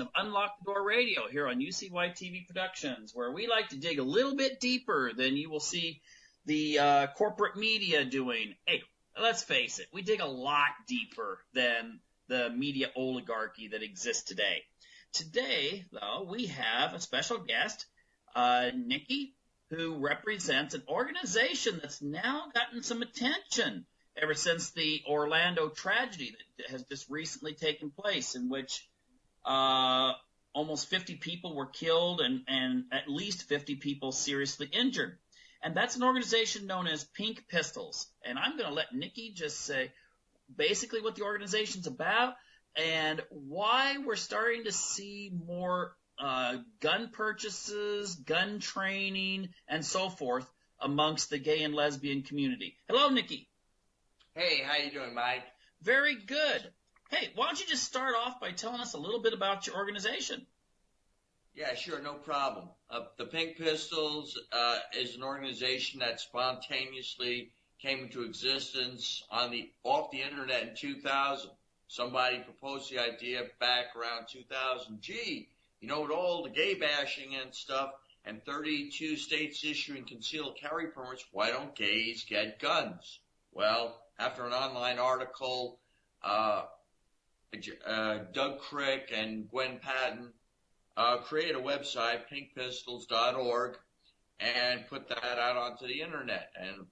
of Unlock the Door Radio here on UCY TV Productions, where we like to dig a little bit deeper than you will see the corporate media doing. Hey, let's face it, we dig a lot deeper than the media oligarchy that exists today. Today, though, we have a special guest, Nikki, who represents an organization that's now gotten some attention ever since the Orlando tragedy that has just recently taken place, in which almost 50 people were killed and at least 50 people seriously injured. And that's an organization known as Pink Pistols. And I'm going to let Nikki just say basically what the organization's about and why we're starting to see more gun purchases, gun training, and so forth amongst the gay and lesbian community. Hello, Nikki. Hey, how you doing, Mike? Very good. Hey, why don't you just start off by telling us a little bit about your organization? Yeah, sure, no problem. The Pink Pistols is an organization that spontaneously came into existence off the internet in 2000. Somebody proposed the idea back around 2000. Gee, you know, with all the gay bashing and stuff, and 32 states issuing concealed carry permits, why don't gays get guns? Well, after an online article, Doug Crick and Gwen Patton created a website, pinkpistols.org, and put that out onto the internet, and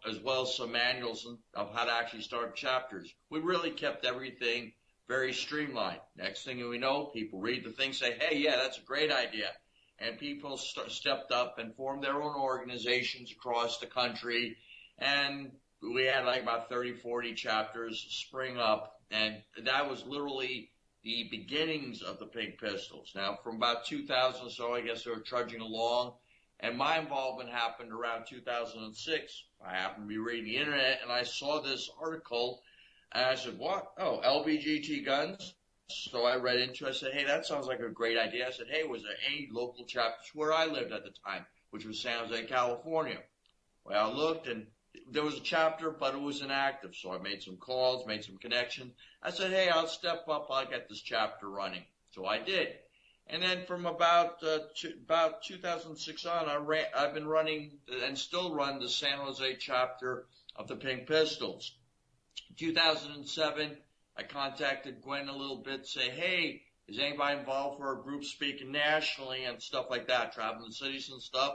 as well as some manuals of how to actually start chapters. We really kept everything very streamlined. Next thing we know, people read the thing, say, hey, yeah, that's a great idea. And people stepped up and formed their own organizations across the country. And we had like about 30, 40 chapters spring up. And that was literally the beginnings of the Pink Pistols. Now, from about 2000 or so, I guess they were trudging along. And my involvement happened around 2006. I happened to be reading the internet, and I saw this article. And I said, what? Oh, LGBT guns? So I read into it. I said, hey, that sounds like a great idea. I said, hey, was there any local chapters where I lived at the time, which was San Jose, California? Well, I looked, and there was a chapter, but it was inactive. So I made some calls, made some connections. I said, hey, I'll step up. I'll get this chapter running. So I did. And then from about 2006 on, I've been running and still run the San Jose chapter of the Pink Pistols. 2007, I contacted Gwen a little bit, say, hey, is anybody involved for a group speaking nationally and stuff like that, traveling the cities and stuff?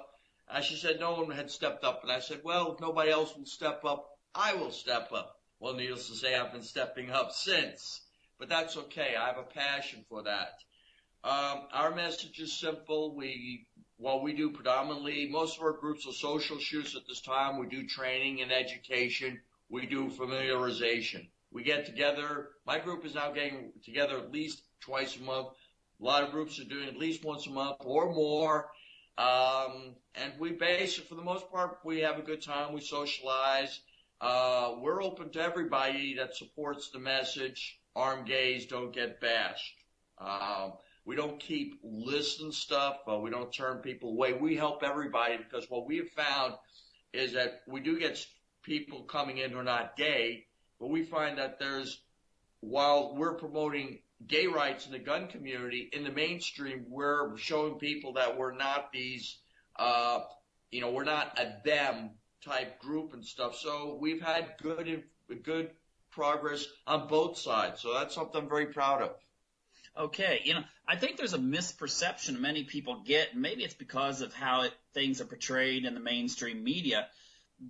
And she said no one had stepped up. And I said, well, if nobody else will step up, I will step up. Well, needless to say, I've been stepping up since. But that's okay. I have a passion for that. Our message is simple. We do predominantly, most of our groups are social shoots at this time. We do training and education. We do familiarization. We get together. My group is now getting together at least twice a month. A lot of groups are doing at least once a month or more. And we basically, for the most part, we have a good time. We socialize. We're open to everybody that supports the message. Armed gays don't get bashed. We don't keep listing stuff. We don't turn people away. We help everybody because what we have found is that we do get people coming in who are not gay, but we find that while we're promoting gay rights in the gun community, in the mainstream, we're showing people that we're not these, we're not a them type group and stuff. So we've had good progress on both sides. So that's something I'm very proud of. Okay, I think there's a misperception many people get, and maybe it's because of how things are portrayed in the mainstream media,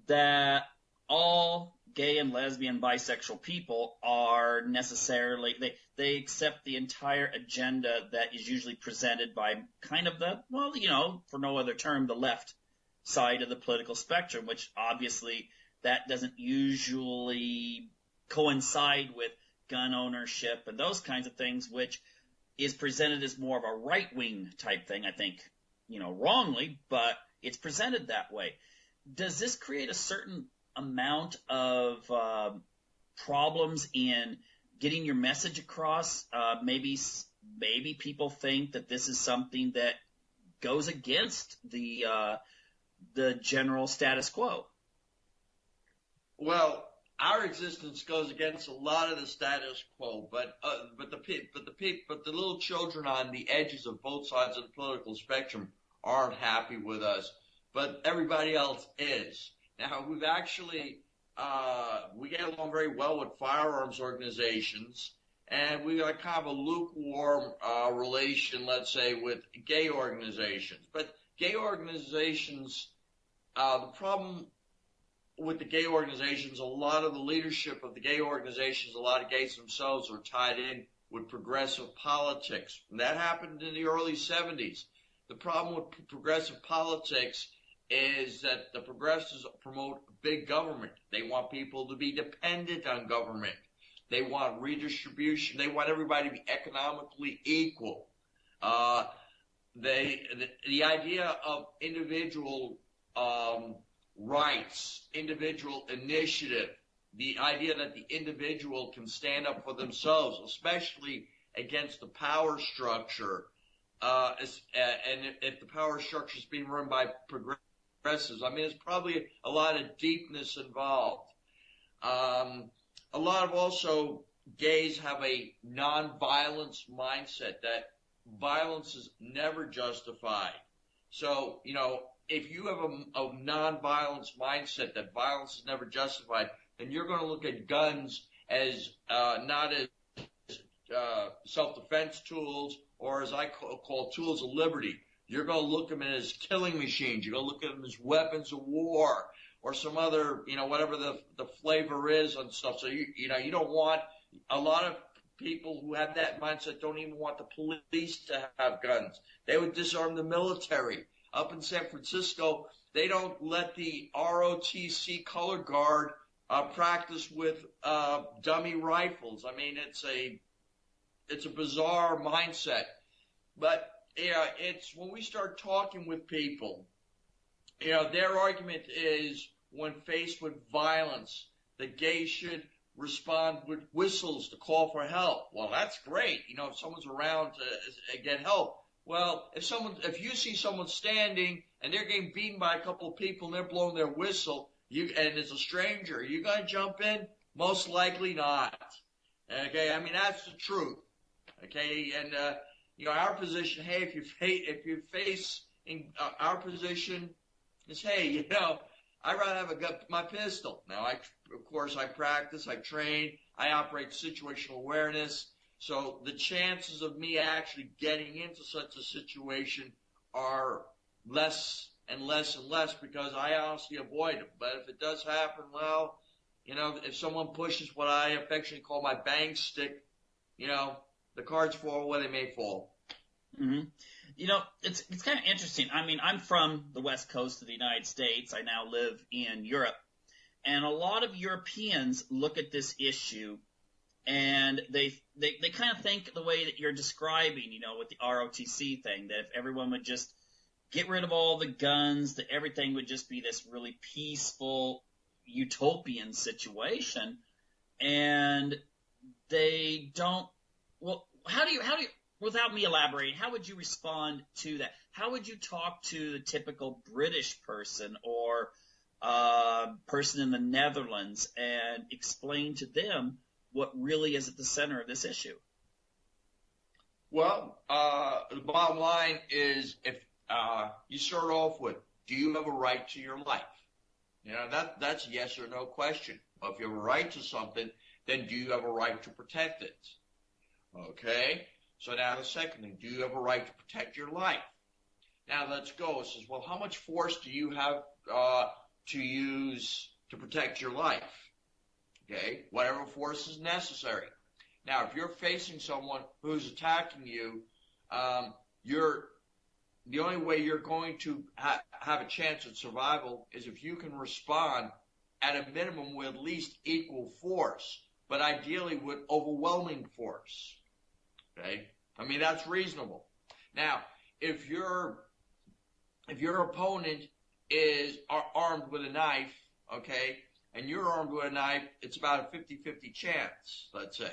that all gay and lesbian bisexual people are necessarily, they accept the entire agenda that is usually presented by kind of for no other term, the left side of the political spectrum, which obviously that doesn't usually coincide with gun ownership and those kinds of things, which is presented as more of a right-wing type thing, I think, wrongly, but it's presented that way. Does this create a certain amount of problems in getting your message across? Maybe people think that this is something that goes against the general status quo. Well, our existence goes against a lot of the status quo, but the little children on the edges of both sides of the political spectrum aren't happy with us, but everybody else is. Now, we've actually, we get along very well with firearms organizations, and we got kind of a lukewarm relation, let's say, with gay organizations. But gay organizations, the problem with the gay organizations, a lot of the leadership of the gay organizations, a lot of gays themselves are tied in with progressive politics. And that happened in the early 70s. The problem with progressive politics is that the progressives promote big government. They want people to be dependent on government. They want redistribution. They want everybody to be economically equal. The idea of individual rights, individual initiative, the idea that the individual can stand up for themselves, especially against the power structure, and if the power structure is being run by progressives, I mean, there's probably a lot of deepness involved. A lot of also gays have a non-violence mindset, that violence is never justified. So, you know, if you have a non-violence mindset that violence is never justified, then you're going to look at guns as not as self-defense tools, or as I call tools of liberty. You're going to look at them as killing machines. You're going to look at them as weapons of war, or some other, you know, whatever the flavor is on stuff. So you don't want, a lot of people who have that mindset don't even want the police to have guns. They would disarm the military. Up in San Francisco, they don't let the ROTC color guard practice with dummy rifles. I mean, it's a bizarre mindset. But yeah, it's when we start talking with people, you know, their argument is when faced with violence, the gays should respond with whistles to call for help. Well, that's great. You know, if someone's around to get help. Well, if you see someone standing and they're getting beaten by a couple of people and they're blowing their whistle, and it's a stranger, you gonna jump in? Most likely not. Okay, I mean, that's the truth. Okay, and you know, our position, hey, if you face in our position is, hey, you know, I'd rather have my pistol. Now, of course, I practice, I train, I operate situational awareness. So the chances of me actually getting into such a situation are less and less and less, because I honestly avoid them. But if it does happen, well, you know, if someone pushes what I affectionately call my bang stick, you know, the cards fall where they may fall. Mm-hmm. You know, it's kind of interesting. I mean, I'm from the West Coast of the United States. I now live in Europe. And a lot of Europeans look at this issue and they kind of think the way that you're describing, you know, with the ROTC thing, that if everyone would just get rid of all the guns, that everything would just be this really peaceful, utopian situation. And they don't, well, how do you, without me elaborating, how would you respond to that? How would you talk to the typical British person or person in the Netherlands and explain to them what really is at the center of this issue? Well, the bottom line is, if you start off with, do you have a right to your life? You know, that's a yes or no question. Well, if you have a right to something, then do you have a right to protect it? Okay? So now the second thing, do you have a right to protect your life? Now let's go. It says, well, how much force do you have to use to protect your life? Okay? Whatever force is necessary. Now, if you're facing someone who's attacking you, the only way you're going to have a chance at survival is if you can respond at a minimum with at least equal force, but ideally with overwhelming force. Okay? I mean, that's reasonable. Now, if your opponent is armed with a knife, okay, and you're armed with a knife, it's about a 50-50 chance, let's say.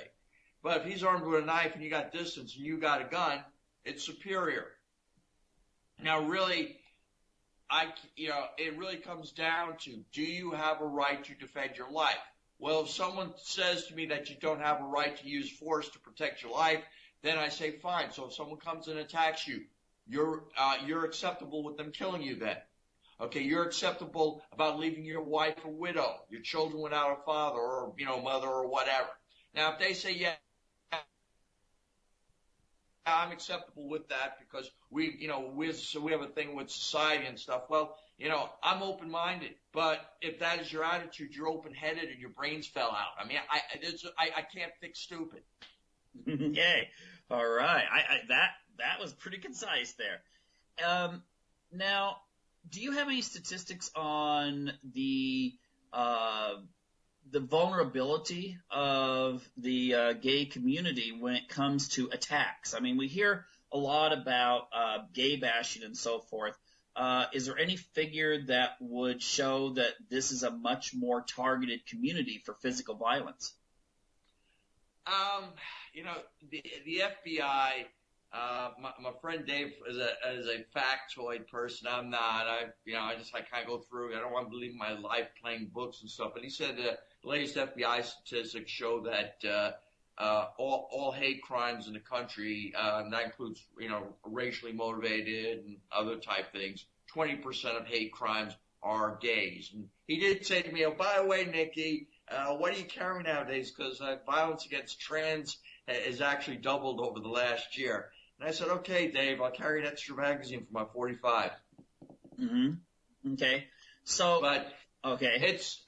But if he's armed with a knife and you got distance and you got a gun, it's superior. Now, really, it really comes down to, do you have a right to defend your life? Well, if someone says to me that you don't have a right to use force to protect your life, then I say fine. So if someone comes and attacks you, you're acceptable with them killing you then. Okay, you're acceptable about leaving your wife a widow, your children without a father or, mother or whatever. Now, if they say, yeah, I'm acceptable with that because we have a thing with society and stuff. Well, I'm open-minded, but if that is your attitude, you're open-headed and your brains fell out. I mean, I can't fix stupid. Yay. All right. That was pretty concise there. Now, do you have any statistics on the vulnerability of the gay community when it comes to attacks? I mean, we hear a lot about gay bashing and so forth. Is there any figure that would show that this is a much more targeted community for physical violence? The FBI, my friend Dave is a factoid person. I'm not. I kind of go through. I don't want to believe my life playing books and stuff. But he said the latest FBI statistics show that all hate crimes in the country, and that includes racially motivated and other type things. 20% of hate crimes are gays. And he did say to me, "Oh, by the way, Nikki, what are you carrying nowadays? Because violence against trans has actually doubled over the last year." And I said, "Okay, Dave, I'll carry an extra magazine for my 45." Mm-hmm. Okay. So, but okay, it's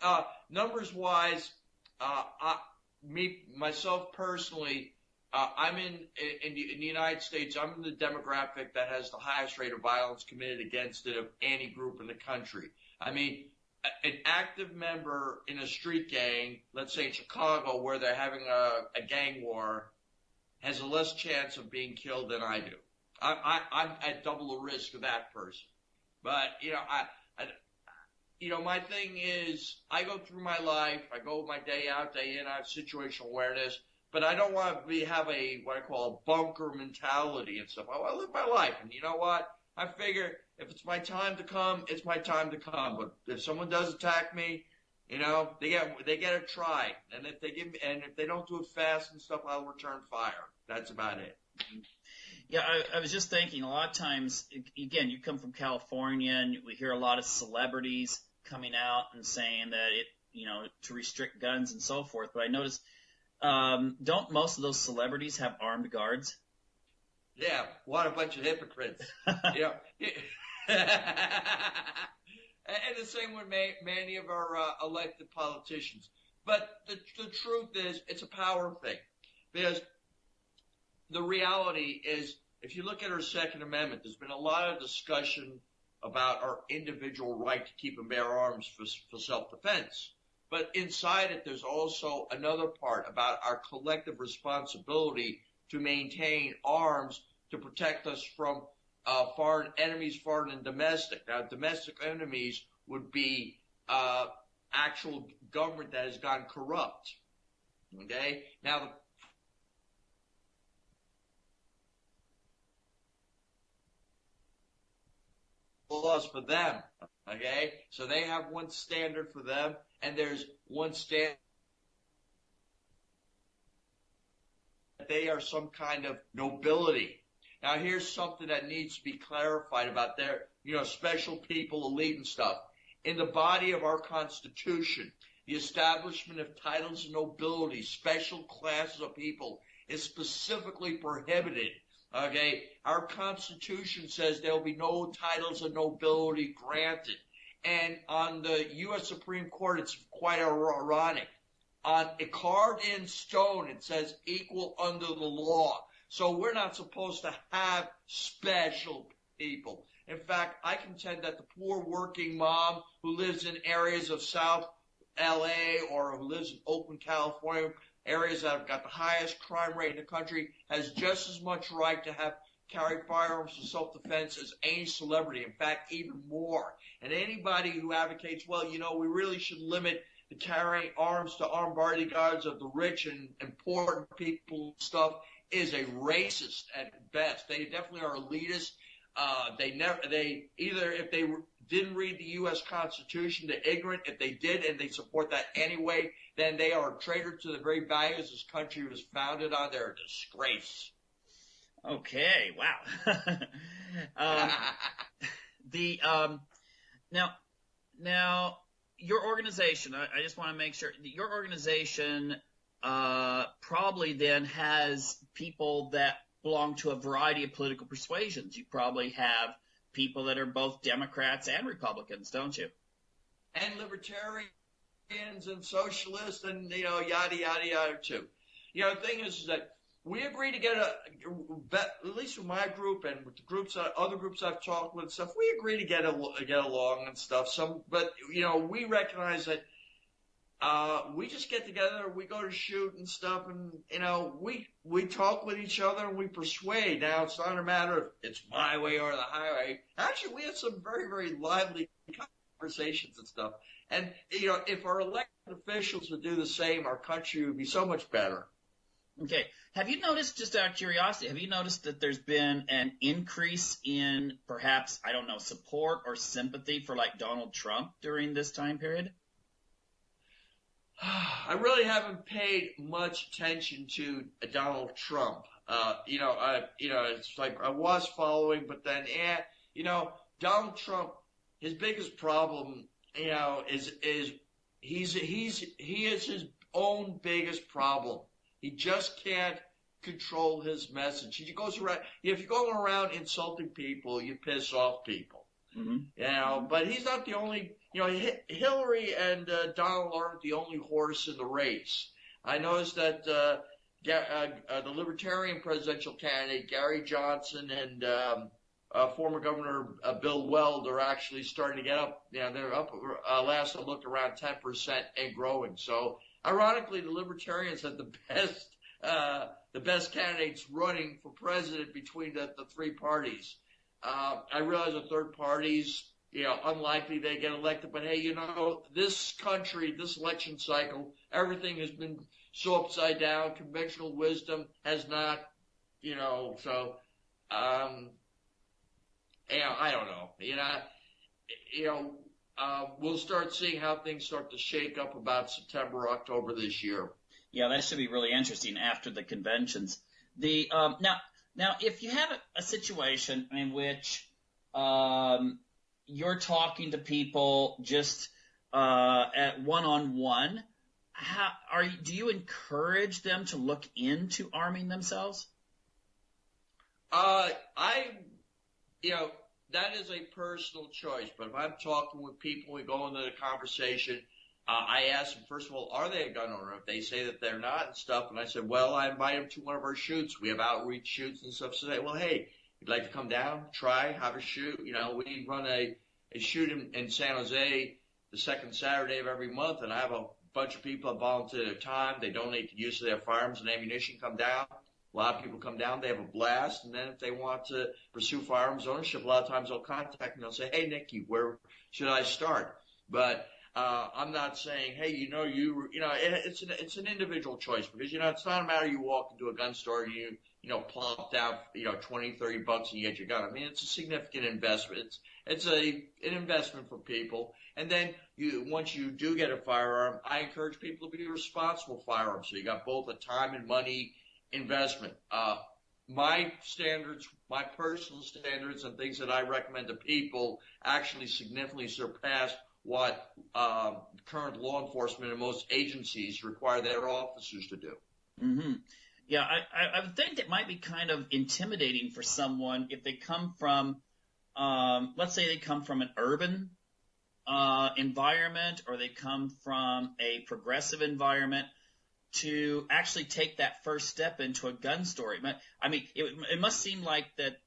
numbers wise. Myself personally, I'm in the United States. I'm in the demographic that has the highest rate of violence committed against it of any group in the country. I mean, an active member in a street gang, let's say in Chicago, where they're having a gang war, has a less chance of being killed than I do. I'm at double the risk of that person. But, my thing is, I go through my life, I go my day out, day in, I have situational awareness, but I don't want to have what I call a bunker mentality and stuff. I want to live my life, and you know what? I figure if it's my time to come, it's my time to come. But if someone does attack me, they get a try, and if they don't do it fast and stuff, I'll return fire. That's about it. Yeah, I was just thinking. A lot of times, again, you come from California, and we hear a lot of celebrities coming out and saying that to restrict guns and so forth. But I noticed, don't most of those celebrities have armed guards? Yeah, what a bunch of hypocrites. And the same with many of our elected politicians. But the truth is, it's a power thing. Because the reality is, if you look at our Second Amendment, there's been a lot of discussion about our individual right to keep and bear arms for self-defense. But inside it, there's also another part about our collective responsibility to maintain arms to protect us from foreign enemies, foreign and domestic. Now, domestic enemies would be actual government that has gone corrupt. Okay? Now, the laws for them. Okay? So they have one standard for them, and there's one standard. They are some kind of nobility. Now, here's something that needs to be clarified about their, special people, elite and stuff. In the body of our Constitution, the establishment of titles of nobility, special classes of people, is specifically prohibited. Okay? Our Constitution says there will be no titles of nobility granted. And on the U.S. Supreme Court, it's quite ironic. On a carved in stone, it says equal under the law. So we're not supposed to have special people. In fact, I contend that the poor working mom who lives in areas of South L.A. or who lives in Oakland, California, areas that have got the highest crime rate in the country, has just as much right to carry firearms for self-defense as any celebrity. In fact, even more. And anybody who advocates, we really should limit the carrying arms to armed bodyguards of the rich and important people and stuff is a racist at best. They definitely are elitist. If they didn't read the U.S. Constitution. They're ignorant. If they did and they support that anyway, then they are a traitor to the very values this country was founded on. They're a disgrace. Okay, wow. Now, your organization, I just want to make sure, your organization probably then has people that belong to a variety of political persuasions. You probably have people that are both Democrats and Republicans, don't you? And libertarians and socialists and, yada, yada, yada, too. The thing is that we agree to get at least with my group and with the groups, other groups I've talked with and stuff, we agree to get along and stuff. But we recognize that we just get together, we go to shoot and stuff, and we talk with each other and we persuade. Now it's not a matter of it's my way or the highway. Actually, we had some very, very lively conversations and stuff. And if our elected officials would do the same, our country would be so much better. Okay. Have you noticed, just out of curiosity, have you noticed that there's been an increase in perhaps, I don't know, support or sympathy for like Donald Trump during this time period? I really haven't paid much attention to Donald Trump. It's like I was following, but then, Donald Trump, his biggest problem, is he is his own biggest problem. He just can't control his message. He goes around. If you're going around insulting people, you piss off people. Mm-hmm. But he's not the only. Hillary and Donald aren't the only horse in the race. I noticed that the Libertarian presidential candidate Gary Johnson and former Governor Bill Weld are actually starting to get up. They're up. Last I looked, around 10% and growing. So, ironically, the Libertarians have the best candidates running for president between the three parties. I realize the third parties, unlikely they get elected, but hey, this country, this election cycle, everything has been so upside down. Conventional wisdom has not, so, I don't know. We'll start seeing how things start to shake up about September, October this year. Yeah, that should be really interesting after the conventions. Now, if you have a situation in which you're talking to people just at one-on-one, do you encourage them to look into arming themselves? That is a personal choice. But if I'm talking with people, we go into the conversation. I ask them, first of all, are they a gun owner? If they say that they're not and stuff, and I said, well, I invite them to one of our shoots. We have outreach shoots and stuff. So they, well, hey, you'd like to come down, try, have a shoot? We run a shoot in San Jose the second Saturday of every month, and I have a bunch of people that volunteer their time. They donate the use of their firearms and ammunition, come down. A lot of people come down, they have a blast, and then if they want to pursue firearms ownership, a lot of times they'll contact me and they'll say, hey, Nikki, where should I start? But I'm not saying, hey, it's an individual choice because, it's not a matter you walk into a gun store and you plop down, $20, $30 and you get your gun. I mean, it's a significant investment. It's an investment for people. And then once you do get a firearm, I encourage people to be responsible firearms. So you got both a time and money investment. My standards, my personal standards and things that I recommend to people actually significantly surpass what current law enforcement and most agencies require their officers to do. Mm-hmm. Yeah, I would think it might be kind of intimidating for someone if they come from, let's say they come from an urban environment or they come from a progressive environment to actually take that first step into a gun store. I mean, it must seem like that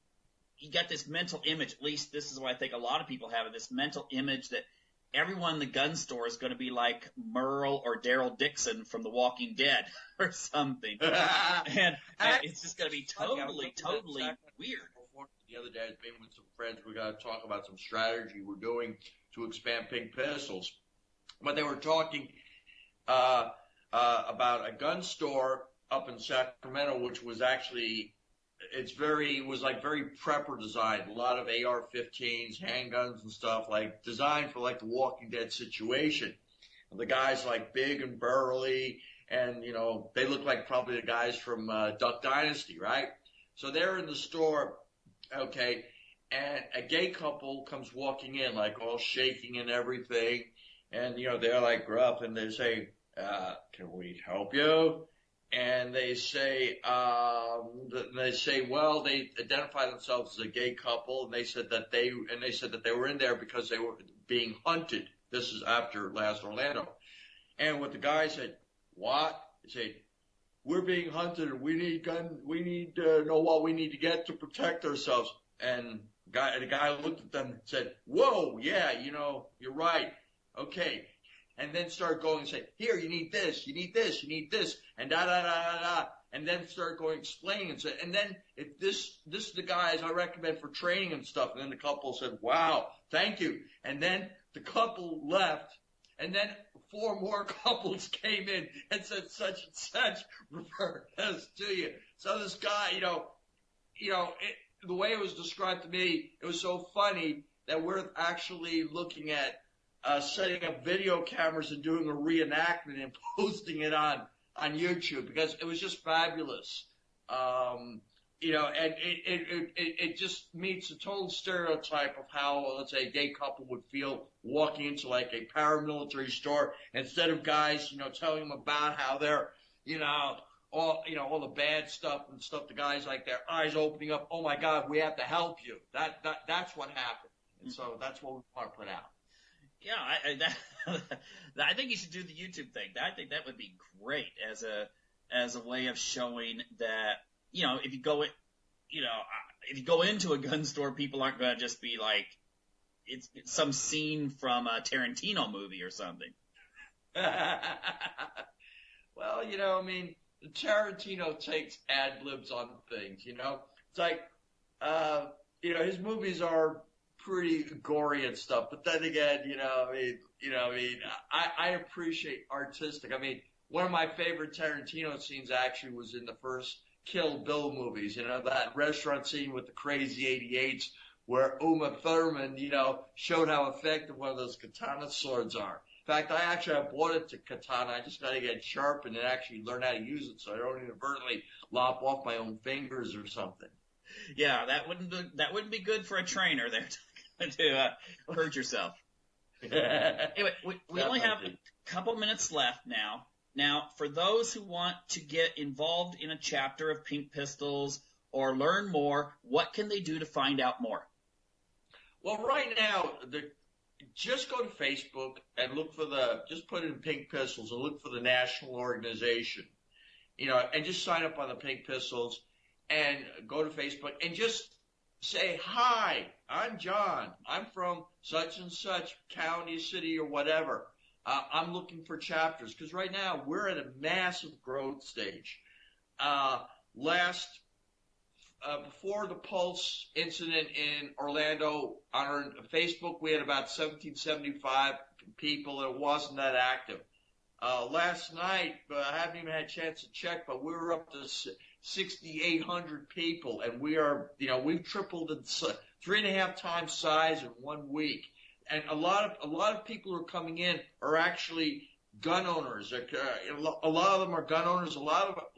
you got this mental image, at least this is what I think a lot of people have, this mental image that everyone in the gun store is going to be like Merle or Daryl Dixon from The Walking Dead or something. and it's just going to be totally weird. The other day I was meeting with some friends. We're going to talk about some strategy we're doing to expand pink pistols. But they were talking about a gun store up in Sacramento, which was actually it was like very prepper designed. A lot of AR-15s, handguns and stuff, like designed for like the Walking Dead situation. And the guys like big and burly, and they look like probably the guys from Duck Dynasty, right? So they're in the store, okay, and a gay couple comes walking in, like all shaking and everything, and they're like gruff, and they say, "Can we help you?" And they say, well, they identify themselves as a gay couple, and they said that they were in there because they were being hunted. This is after last Orlando. And what the guy said, what? He said, we're being hunted, and we need to know what we need to get to protect ourselves. And the guy looked at them and said, whoa, yeah, you're right. Okay. And then start going and say, here, you need this, you need this, you need this, and da-da-da-da-da. And then start going explaining and say, and then if this is the guys I recommend for training and stuff. And then the couple said, wow, thank you. And then the couple left, and then 4 more couples came in and said such and such refer us to you. So this guy, the way it was described to me, it was so funny that we're actually looking at setting up video cameras and doing a reenactment and posting it on YouTube, because it was just fabulous. And it just meets a total stereotype of how, let's say, a gay couple would feel walking into like a paramilitary store, instead of guys, telling them about how they're, all the bad stuff and stuff. The guys, like, their eyes opening up. Oh my God, we have to help you. That's what happened. And so that's what we want to put out. Yeah, I think you should do the YouTube thing. I think that would be great as a way of showing that, if you go into a gun store, people aren't going to just be like, it's some scene from a Tarantino movie or something. Well, Tarantino takes ad libs on things, It's like, his movies are pretty gory and stuff, but then again, I appreciate artistic. One of my favorite Tarantino scenes actually was in the first Kill Bill movies, that restaurant scene with the crazy 88s where Uma Thurman, showed how effective one of those katana swords are. In fact, I bought it to katana. I just got to get sharpened and actually learn how to use it so I don't inadvertently lop off my own fingers or something. Yeah, that wouldn't be good for a trainer there to hurt yourself. Anyway, we only have a couple minutes left now. Now, for those who want to get involved in a chapter of Pink Pistols or learn more, what can they do to find out more? Well, right now, just go to Facebook and just put in Pink Pistols and look for the national organization, and just sign up on the Pink Pistols and go to Facebook and just say, hi, I'm John. I'm from such and such county, city, or whatever. I'm looking for chapters, because right now we're at a massive growth stage. Before the Pulse incident in Orlando, on our Facebook, we had about 1775 people. It wasn't that active. Last night, I haven't even had a chance to check, but we were up to 6,800 people, and we've tripled in 3.5 times size in 1 week. And a lot of people who are coming in are actually gun owners. A lot of them are gun owners.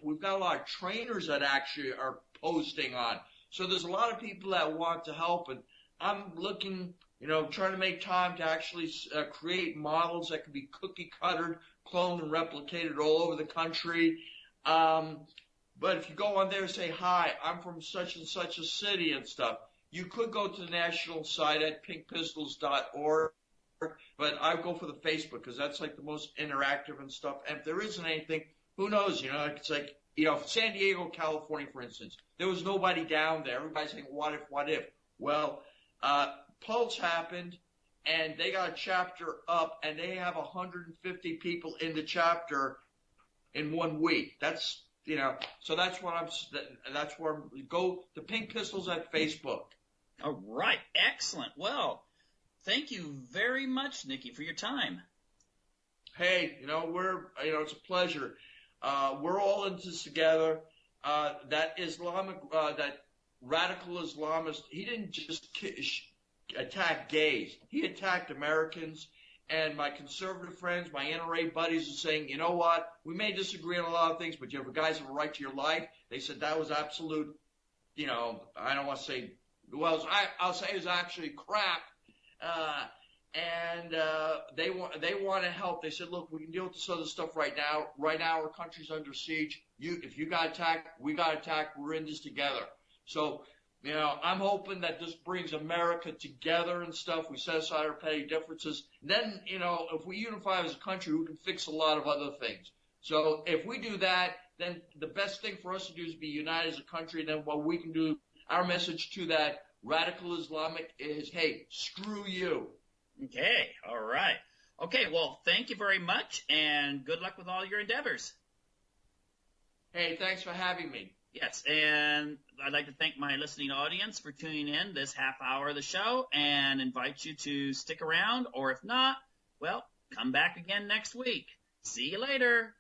We've got a lot of trainers that actually are posting on. So there's a lot of people that want to help, and I'm looking, trying to make time to actually create models that can be cookie cuttered, cloned, and replicated all over the country. But if you go on there and say, hi, I'm from such and such a city and stuff, you could go to the national site at pinkpistols.org, but I go for the Facebook because that's like the most interactive and stuff. And if there isn't anything, who knows? It's like, San Diego, California, for instance, there was nobody down there. Everybody's saying, what if? Well, Pulse happened, and they got a chapter up, and they have 150 people in the chapter in 1 week. That's, so that's where go to Pink Pistols at Facebook. All right. Excellent. Well, thank you very much, Nikki, for your time. Hey, it's a pleasure. We're all in this together, that radical Islamist, he didn't just attack gays. He attacked Americans. And my conservative friends, my NRA buddies are saying, you know what? We may disagree on a lot of things, but you guys have a right to your life. They said that was absolute, I don't want to say, I'll say it was actually crap. And they want to help. They said, look, we can deal with this other stuff right now. Right now, our country's under siege. If you got attacked, we got attacked. We're in this together. So, I'm hoping that this brings America together and stuff. We set aside our petty differences. Then, if we unify as a country, we can fix a lot of other things. So if we do that, then the best thing for us to do is be united as a country. And then what we can do, our message to that radical Islamic is, hey, screw you. Okay. All right. Okay. Well, thank you very much, and good luck with all your endeavors. Hey, thanks for having me. Yes, and I'd like to thank my listening audience for tuning in this half hour of the show and invite you to stick around, or if not, well, come back again next week. See you later.